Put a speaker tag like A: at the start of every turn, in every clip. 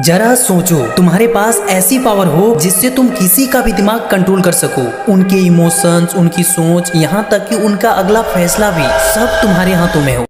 A: जरा सोचो, तुम्हारे पास ऐसी पावर हो जिससे तुम किसी का भी दिमाग कंट्रोल कर सको। उनके इमोशंस, उनकी सोच, यहाँ तक कि उनका अगला फैसला भी सब तुम्हारे हाथों में हो।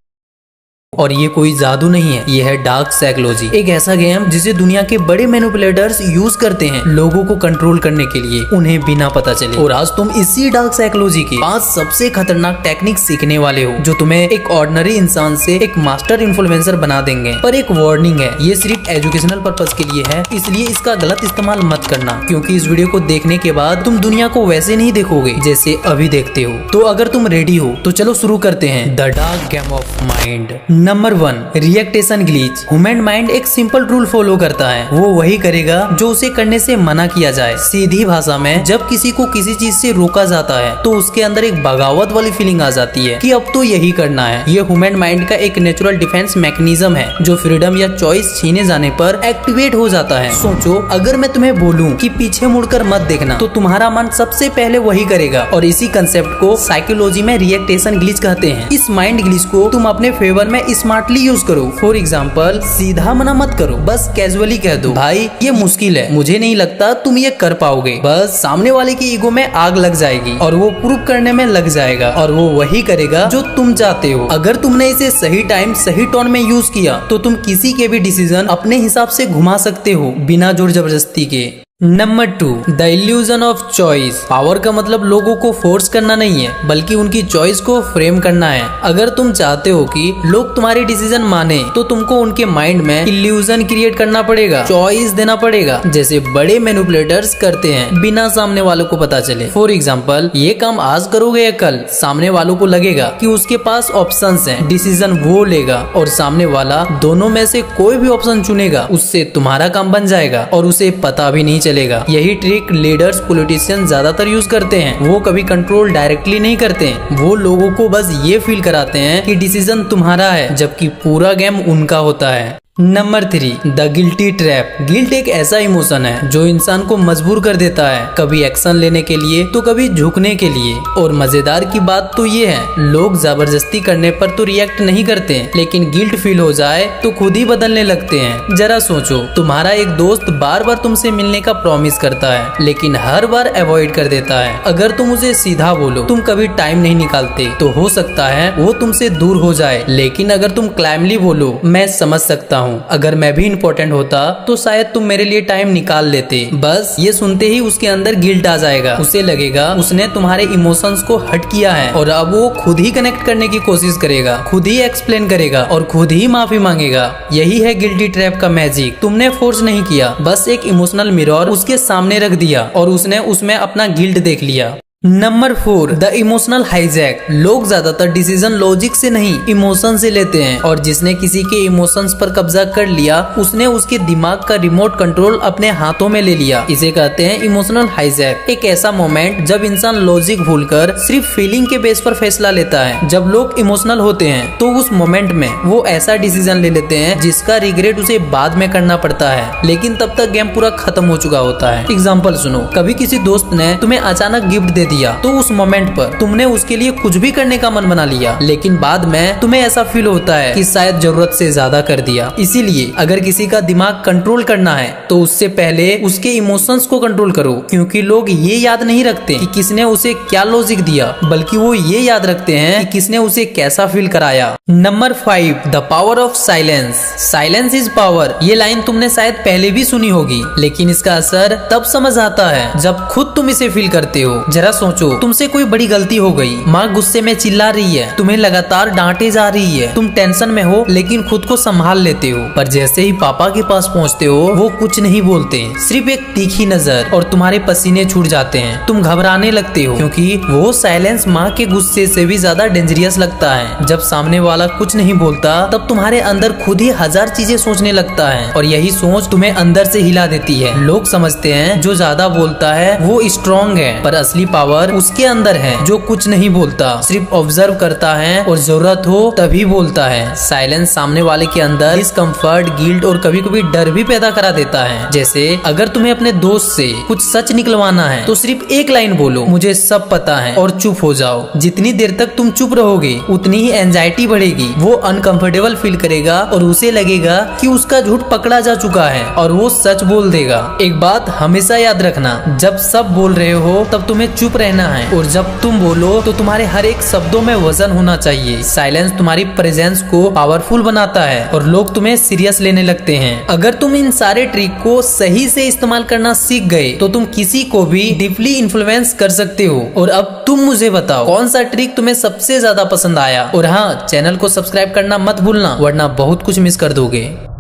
A: और ये कोई जादू नहीं है, ये है डार्क साइकोलॉजी, एक ऐसा गेम जिसे दुनिया के बड़े मैनिपुलेटर्स यूज करते हैं लोगों को कंट्रोल करने के लिए, उन्हें बिना पता चले। और आज तुम इसी डार्क साइकोलॉजी के 5 सबसे खतरनाक टेक्निक सीखने वाले हो, जो तुम्हें एक ऑर्डिनरी इंसान से एक मास्टर इन्फ्लुएंसर बना देंगे। पर एक वार्निंग है, ये सिर्फ एजुकेशनल पर्पज के लिए है, इसलिए इसका गलत इस्तेमाल मत करना, क्योंकि इस वीडियो को देखने के बाद तुम दुनिया को वैसे नहीं देखोगे जैसे अभी देखते हो। तो अगर तुम रेडी हो तो चलो शुरू करते हैं the dark game of mind. Number 1, reaction glitch. Human mind एक सिंपल रूल फॉलो करता है, वो वही करेगा जो उसे करने से मना किया जाए। सीधी भाषा में, जब किसी को किसी चीज से रोका जाता है तो उसके अंदर एक बगावत वाली फीलिंग आ जाती है कि अब तो यही करना है। ये ह्यूमन माइंड का एक नेचुरल डिफेंस मैकेनिज्म है जो फ्रीडम या चॉइस छीने जाने पर एक्टिवेट हो जाता है। सोचो, अगर मैं तुम्हें बोलूं कि पीछे मुड़कर मत देखना, तो तुम्हारा मन सबसे पहले वही करेगा। और इसी कंसेप्ट को साइकोलॉजी में रिएक्टेशन ग्लिच कहते हैं। इस माइंड ग्लिच को तुम अपने फेवर में स्मार्टली यूज करो। फॉर एग्जाम्पल, सीधा मना मत करो, बस कैजुअली कह दो, भाई ये मुश्किल है, मुझे नहीं लगता तुम ये कर पाओगे। बस सामने वाले की ईगो में आग लग जाएगी और वो प्रूव करने में लग जाएगा, और वो वही करेगा जो तुम चाहते हो। अगर तुमने इसे सही टाइम सही टोन में यूज किया तो तुम किसी के भी डिसीजन अपने हिसाब से घुमा सकते हो, बिना जोर जबरदस्ती के। Number 2, the illusion of choice. Power का मतलब लोगों को फोर्स करना नहीं है, बल्कि उनकी चॉइस को फ्रेम करना है। अगर तुम चाहते हो कि लोग तुम्हारे डिसीजन माने, तो तुमको उनके माइंड में इल्यूजन क्रिएट करना पड़ेगा, चॉइस देना पड़ेगा, जैसे बड़े मैनिपुलेटर्स करते हैं, बिना सामने वालों को पता चले। फॉर एग्जाम्पल, ये काम आज करोगे या कल, सामने वालों को लगेगा कि उसके पास ऑप्शंस हैं, डिसीजन वो लेगा, और सामने वाला दोनों में से कोई भी ऑप्शन चुनेगा, उससे तुम्हारा काम बन जाएगा और उसे पता भी नहीं चलेगा। यही ट्रिक लीडर्स, पॉलिटिशियन ज्यादातर यूज करते हैं। वो कभी कंट्रोल डायरेक्टली नहीं करते हैं, वो लोगों को बस ये फील कराते हैं कि डिसीजन तुम्हारा है, जबकि पूरा गेम उनका होता है। Number 3, the guilty trap. Guilt एक ऐसा इमोशन है जो इंसान को मजबूर कर देता है, कभी एक्शन लेने के लिए तो कभी झुकने के लिए। और मजेदार की बात तो ये है, लोग जबरदस्ती करने पर तो रिएक्ट नहीं करते, लेकिन गिल्ट फील हो जाए तो खुद ही बदलने लगते हैं। जरा सोचो, तुम्हारा एक दोस्त बार बार तुमसे मिलने का प्रॉमिस करता है, लेकिन हर बार अवॉइड कर देता है। अगर तुम उसे सीधा बोलो तुम कभी टाइम नहीं निकालते, तो हो सकता है वो तुमसे दूर हो जाए। लेकिन अगर तुम क्लाइमली बोलो, मैं समझ सकता हूँ, अगर मैं भी इम्पोर्टेंट होता तो शायद तुम मेरे लिए टाइम निकाल लेते। बस ये सुनते ही उसके अंदर गिल्ट आ जाएगा, उसे लगेगा उसने तुम्हारे इमोशंस को हर्ट किया है, और अब वो खुद ही कनेक्ट करने की कोशिश करेगा, खुद ही एक्सप्लेन करेगा और खुद ही माफी मांगेगा। यही है गिल्टी ट्रैप का मैजिक। तुमने फोर्स नहीं किया, बस एक इमोशनल मिरर उसके सामने रख दिया और उसने उसमें अपना गिल्ट देख लिया। Number 4, the emotional hijack. लोग ज्यादातर डिसीजन लॉजिक से नहीं, इमोशन से लेते हैं, और जिसने किसी के इमोशंस पर कब्जा कर लिया, उसने उसके दिमाग का रिमोट कंट्रोल अपने हाथों में ले लिया। इसे कहते हैं इमोशनल हाईजैक। एक ऐसा मोमेंट जब इंसान लॉजिक भूलकर सिर्फ फीलिंग के बेस पर फैसला लेता है। जब लोग इमोशनल होते हैं तो उस मोमेंट में वो ऐसा डिसीजन ले लेते हैं जिसका रिग्रेट उसे बाद में करना पड़ता है, लेकिन तब तक गेम पूरा खत्म हो चुका होता है। एग्जाम्पल सुनो, कभी किसी दोस्त ने तुम्हें अचानक गिफ्ट दे दिया, तो उस मोमेंट पर तुमने उसके लिए कुछ भी करने का मन बना लिया, लेकिन बाद में तुम्हें ऐसा फील होता है कि शायद जरूरत से ज्यादा कर दिया। इसीलिए अगर किसी का दिमाग कंट्रोल करना है तो उससे पहले उसके इमोशंस को कंट्रोल करो, क्योंकि लोग ये याद नहीं रखते कि किसने उसे क्या लॉजिक दिया, बल्कि वो ये याद रखते हैं कि किसने उसे कैसा फील कराया। Number 5, the power of silence. Silence is power. ये लाइन तुमने शायद पहले भी सुनी होगी, लेकिन इसका असर तब समझ आता है जब खुद तुम इसे फील करते हो। जरा सोचो, तुमसे कोई बड़ी गलती हो गई, माँ गुस्से में चिल्ला रही है, तुम्हें लगातार डांटे जा रही है, तुम टेंशन में हो लेकिन खुद को संभाल लेते हो, पर जैसे ही पापा के पास पहुँचते हो वो कुछ नहीं बोलते, सिर्फ एक तीखी नजर, और तुम्हारे पसीने छूट जाते हैं। तुम घबराने लगते हो, क्योंकि वो साइलेंस माँ के गुस्से से भी ज्यादा डेंजरियस लगता है। जब सामने वाला कुछ नहीं बोलता, तब तुम्हारे अंदर खुद ही हजार चीजें सोचने लगता है, और यही सोच तुम्हें अंदर से हिला देती है। लोग समझते हैं जो ज्यादा बोलता है वो स्ट्रॉन्ग है, पर असली पावर पावर उसके अंदर है, जो कुछ नहीं बोलता, सिर्फ ऑब्जर्व करता है और जरूरत हो तभी बोलता है। साइलेंस सामने वाले के अंदर डिस्कम्फर्ट, गिल्ट और कभी कभी डर भी पैदा करा देता है। जैसे अगर तुम्हें अपने दोस्त से कुछ सच निकलवाना है तो सिर्फ एक लाइन बोलो, मुझे सब पता है, और चुप हो जाओ। जितनी देर तक तुम चुप रहोगे उतनी ही एंजाइटी बढ़ेगी। वो अनकंफर्टेबल फील करेगा और उसे लगेगा कि उसका झूठ पकड़ा जा चुका है और वो सच बोल देगा। एक बात हमेशा याद रखना, जब सब बोल रहे हो तब तुम्हें चुप रहना है, और जब तुम बोलो तो तुम्हारे हर एक शब्दों में वजन होना चाहिए। साइलेंस तुम्हारी प्रेजेंस को पावरफुल बनाता है और लोग तुम्हें सीरियस लेने लगते हैं। अगर तुम इन सारे ट्रिक को सही से इस्तेमाल करना सीख गए तो तुम किसी को भी डीपली इन्फ्लुएंस कर सकते हो। और अब तुम मुझे बताओ कौन सा ट्रिक तुम्हें सबसे ज्यादा पसंद आया। और हाँ, चैनल को सब्सक्राइब करना मत भूलना, वरना बहुत कुछ मिस कर दोगे।